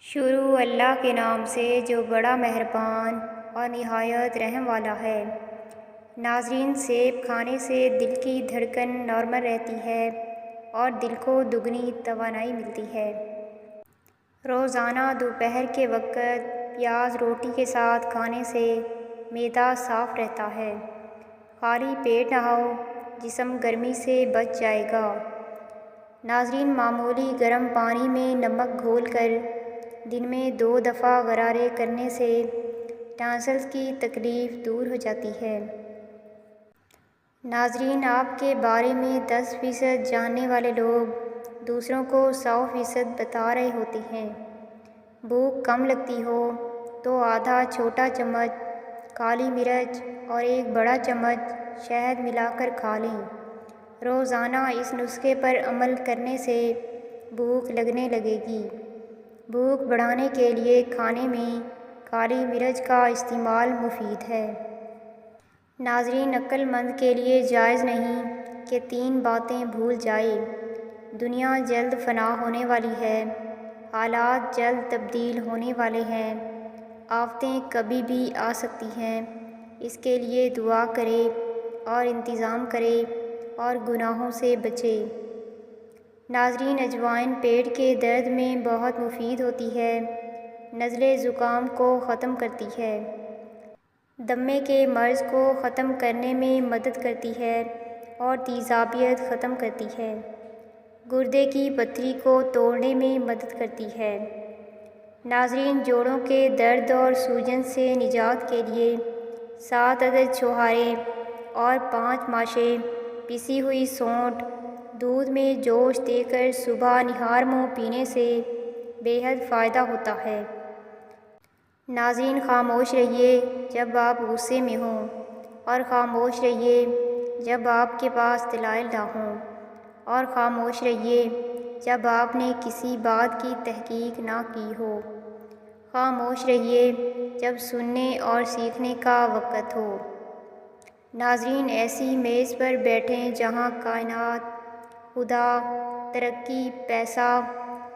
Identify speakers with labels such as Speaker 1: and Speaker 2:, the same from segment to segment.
Speaker 1: شروع اللہ کے نام سے جو بڑا مہربان اور نہایت رحم والا ہے۔ ناظرین، سیب کھانے سے دل کی دھڑکن نارمل رہتی ہے اور دل کو دگنی توانائی ملتی ہے۔ روزانہ دوپہر کے وقت پیاز روٹی کے ساتھ کھانے سے معدہ صاف رہتا ہے۔ خالی پیٹ نہاؤ، جسم گرمی سے بچ جائے گا۔ ناظرین، معمولی گرم پانی میں نمک گھول کر دن میں 2 دفعہ غرارے کرنے سے ٹانسلز کی تکلیف دور ہو جاتی ہے۔ ناظرین، آپ کے بارے میں 10% جاننے والے لوگ دوسروں کو 100% بتا رہے ہوتے ہیں۔ بھوک کم لگتی ہو تو آدھا چھوٹا چمچ کالی مرچ اور 1 بڑا چمچ شہد ملا کر کھا لیں۔ روزانہ اس نسخے پر عمل کرنے سے بھوک لگنے لگے گی۔ بھوک بڑھانے کے لیے کھانے میں کالی مرچ کا استعمال مفید ہے۔ ناظرین، عقل مند کے لیے جائز نہیں کہ 3 باتیں بھول جائے۔ دنیا جلد فنا ہونے والی ہے، حالات جلد تبدیل ہونے والے ہیں، آفتیں کبھی بھی آ سکتی ہیں۔ اس کے لیے دعا کرے اور انتظام کرے اور گناہوں سے بچے۔ ناظرین، اجوائن پیٹ کے درد میں بہت مفید ہوتی ہے۔ نزلے زکام کو ختم کرتی ہے، دمے کے مرض کو ختم کرنے میں مدد کرتی ہے اور تیزابیت ختم کرتی ہے۔ گردے کی پتھری کو توڑنے میں مدد کرتی ہے۔ ناظرین، جوڑوں کے درد اور سوجن سے نجات کے لیے 7 عدد چھوہارے اور 5 ماشے پسی ہوئی سونڈ دودھ میں جوش دے کر صبح نہار منہ پینے سے بے حد فائدہ ہوتا ہے۔ ناظرین، خاموش رہیے جب آپ غصے میں ہوں اور خاموش رہیے جب آپ کے پاس دلائل نہ ہوں، اور خاموش رہیے جب آپ نے کسی بات کی تحقیق نہ کی ہو۔ خاموش رہیے جب سننے اور سیکھنے کا وقت ہو۔ ناظرین، ایسی میز پر بیٹھیں جہاں کائنات، خدا، ترقی، پیسہ،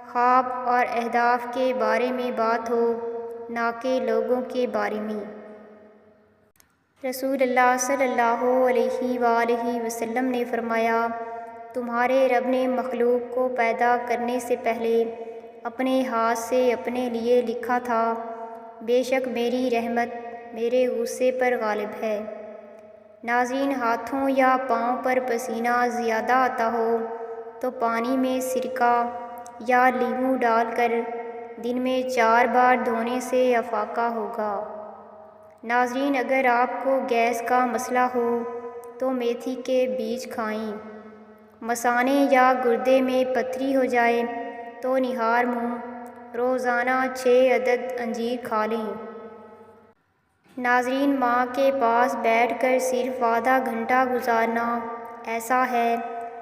Speaker 1: خواب اور اہداف کے بارے میں بات ہو، نہ کہ لوگوں کے بارے میں۔ رسول اللہ صلی اللہ علیہ وآلہ وسلم نے فرمایا، تمہارے رب نے مخلوق کو پیدا کرنے سے پہلے اپنے ہاتھ سے اپنے لیے لکھا تھا، بے شک میری رحمت میرے غصے پر غالب ہے۔ ناظرین، ہاتھوں یا پاؤں پر پسینہ زیادہ آتا ہو تو پانی میں سرکہ یا لیموں ڈال کر دن میں 4 بار دھونے سے افاقہ ہوگا۔ ناظرین، اگر آپ کو گیس کا مسئلہ ہو تو میتھی کے بیج کھائیں۔ مثانے یا گردے میں پتھری ہو جائے تو نہار منہ روزانہ 6 عدد انجیر کھا لیں۔ ناظرین، ماں کے پاس بیٹھ کر صرف آدھا گھنٹہ گزارنا ایسا ہے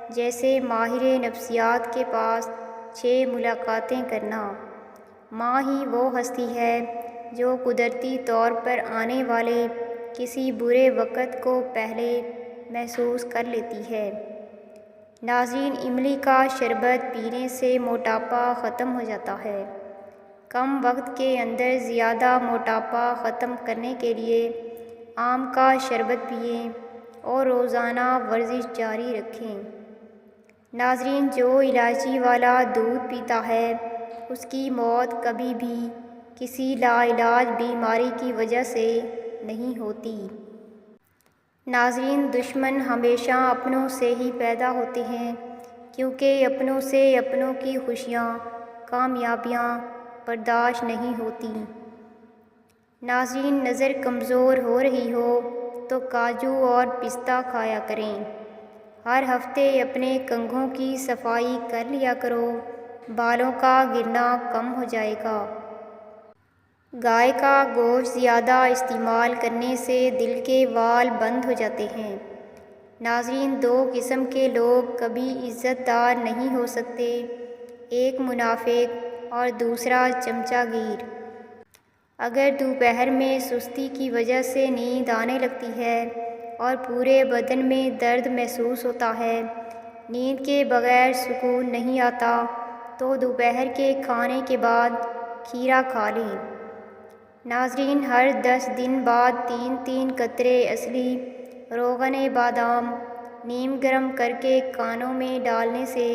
Speaker 1: جیسے ماہر نفسیات کے پاس 6 ملاقاتیں کرنا۔ ماں ہی وہ ہستی ہے جو قدرتی طور پر آنے والے کسی برے وقت کو پہلے محسوس کر لیتی ہے۔ ناظرین، املی کا شربت پینے سے موٹاپا ختم ہو جاتا ہے۔ کم وقت کے اندر زیادہ موٹاپا ختم کرنے کے لیے آم کا شربت پئیں اور روزانہ ورزش جاری رکھیں۔ ناظرین، جو الائچی والا دودھ پیتا ہے اس کی موت کبھی بھی کسی لاعلاج بیماری کی وجہ سے نہیں ہوتی۔ ناظرین، دشمن ہمیشہ اپنوں سے ہی پیدا ہوتے ہیں، کیونکہ اپنوں سے اپنوں کی خوشیاں، کامیابیاں برداشت نہیں ہوتیں۔ ناظرین، نظر کمزور ہو رہی ہو تو کاجو اور پستہ کھایا کریں۔ ہر ہفتے اپنے کنگھوں کی صفائی کر لیا کرو، بالوں کا گرنا کم ہو جائے گا۔ گائے کا گوشت زیادہ استعمال کرنے سے دل کے وال بند ہو جاتے ہیں۔ ناظرین، 2 قسم کے لوگ کبھی عزت دار نہیں ہو سکتے، ایک منافق اور دوسرا چمچہ گیر۔ اگر دوپہر میں سستی کی وجہ سے نیند آنے لگتی ہے اور پورے بدن میں درد محسوس ہوتا ہے، نیند کے بغیر سکون نہیں آتا، تو دوپہر کے کھانے کے بعد کھیرا کھا لیں۔ ناظرین، ہر 10 دن بعد 3 قطرے اصلی روغن بادام نیم گرم کر کے کانوں میں ڈالنے سے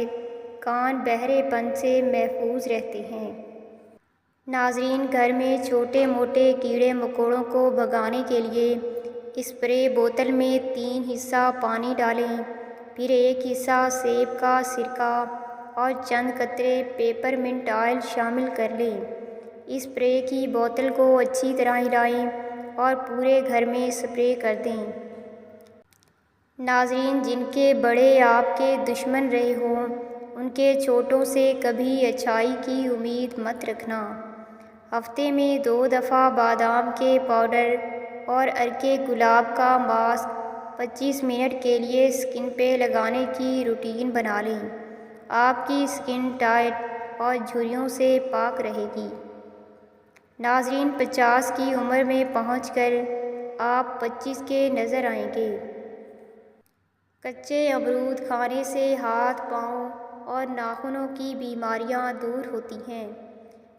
Speaker 1: کان بہرے پن سے محفوظ رہتے ہیں۔ ناظرین، گھر میں چھوٹے موٹے کیڑے مکوڑوں کو بھگانے کے لیے اسپرے بوتل میں 3 حصہ پانی ڈالیں، پھر 1 حصہ سیب کا سرکہ اور چند قطرے پیپر منٹ آئل شامل کر لیں۔ اسپرے کی بوتل کو اچھی طرح ہلائیں اور پورے گھر میں اسپرے کر دیں۔ ناظرین، جن کے بڑے آپ کے دشمن رہے ہوں ان کے چھوٹوں سے کبھی اچھائی کی امید مت رکھنا۔ ہفتے میں 2 دفعہ بادام کے پاؤڈر اور عرق گلاب کا ماسک 25 منٹ کے لیے اسکن پہ لگانے کی روٹین بنا لیں۔ آپ کی اسکن ٹائٹ اور جھریوں سے پاک رہے گی۔ ناظرین، 50 کی عمر میں پہنچ کر آپ 25 کے نظر آئیں گے۔ کچے امرود کھانے سے ہاتھ، پاؤں اور ناخنوں کی بیماریاں دور ہوتی ہیں۔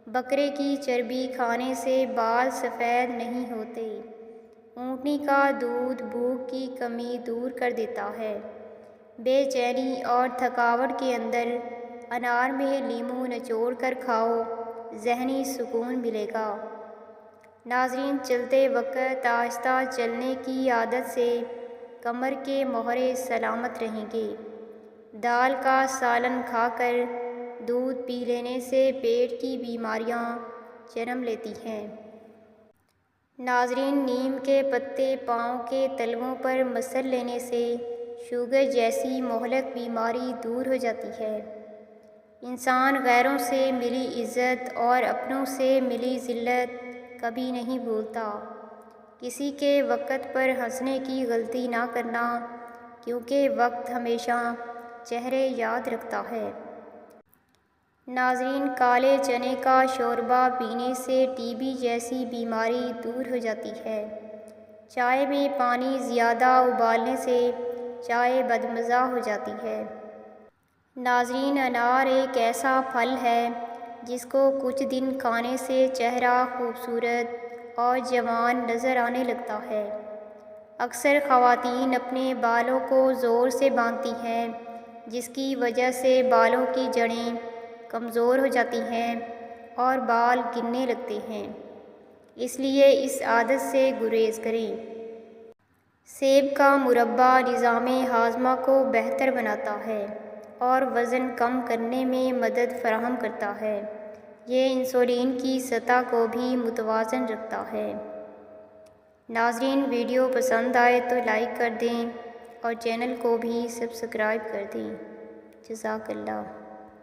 Speaker 1: بکرے کی چربی کھانے سے بال سفید نہیں ہوتے۔ اونٹنی کا دودھ بھوک کی کمی دور کر دیتا ہے۔ بے چینی اور تھکاوٹ کے اندر انار میں لیموں نچوڑ کر کھاؤ، ذہنی سکون ملے گا۔ ناظرین، چلتے وقت آہستہ چلنے کی عادت سے کمر کے موہرے سلامت رہیں گے۔ دال کا سالن کھا کر دودھ پی لینے سے پیٹ کی بیماریاں جنم لیتی ہیں۔ ناظرین، نیم کے پتے پاؤں کے تلووں پر مسل لینے سے شوگر جیسی مہلک بیماری دور ہو جاتی ہے۔ انسان غیروں سے ملی عزت اور اپنوں سے ملی ذلت کبھی نہیں بھولتا۔ کسی کے وقت پر ہنسنے کی غلطی نہ کرنا، کیونکہ وقت ہمیشہ چہرے یاد رکھتا ہے۔ ناظرین، کالے چنے کا شوربہ پینے سے ٹی بی جیسی بیماری دور ہو جاتی ہے۔ چائے میں پانی زیادہ ابالنے سے چائے بدمزہ ہو جاتی ہے۔ ناظرین، انار ایک ایسا پھل ہے جس کو کچھ دن کھانے سے چہرہ خوبصورت اور جوان نظر آنے لگتا ہے۔ اکثر خواتین اپنے بالوں کو زور سے باندھتی ہیں، جس کی وجہ سے بالوں کی جڑیں کمزور ہو جاتی ہیں اور بال گرنے لگتے ہیں۔ اس لیے اس عادت سے گریز کریں۔ سیب کا مربا نظام ہاضمہ کو بہتر بناتا ہے اور وزن کم کرنے میں مدد فراہم کرتا ہے۔ یہ انسولین کی سطح کو بھی متوازن رکھتا ہے۔ ناظرین، ویڈیو پسند آئے تو لائک کر دیں اور چینل کو بھی سبسکرائب کر دیں۔ جزاک اللہ۔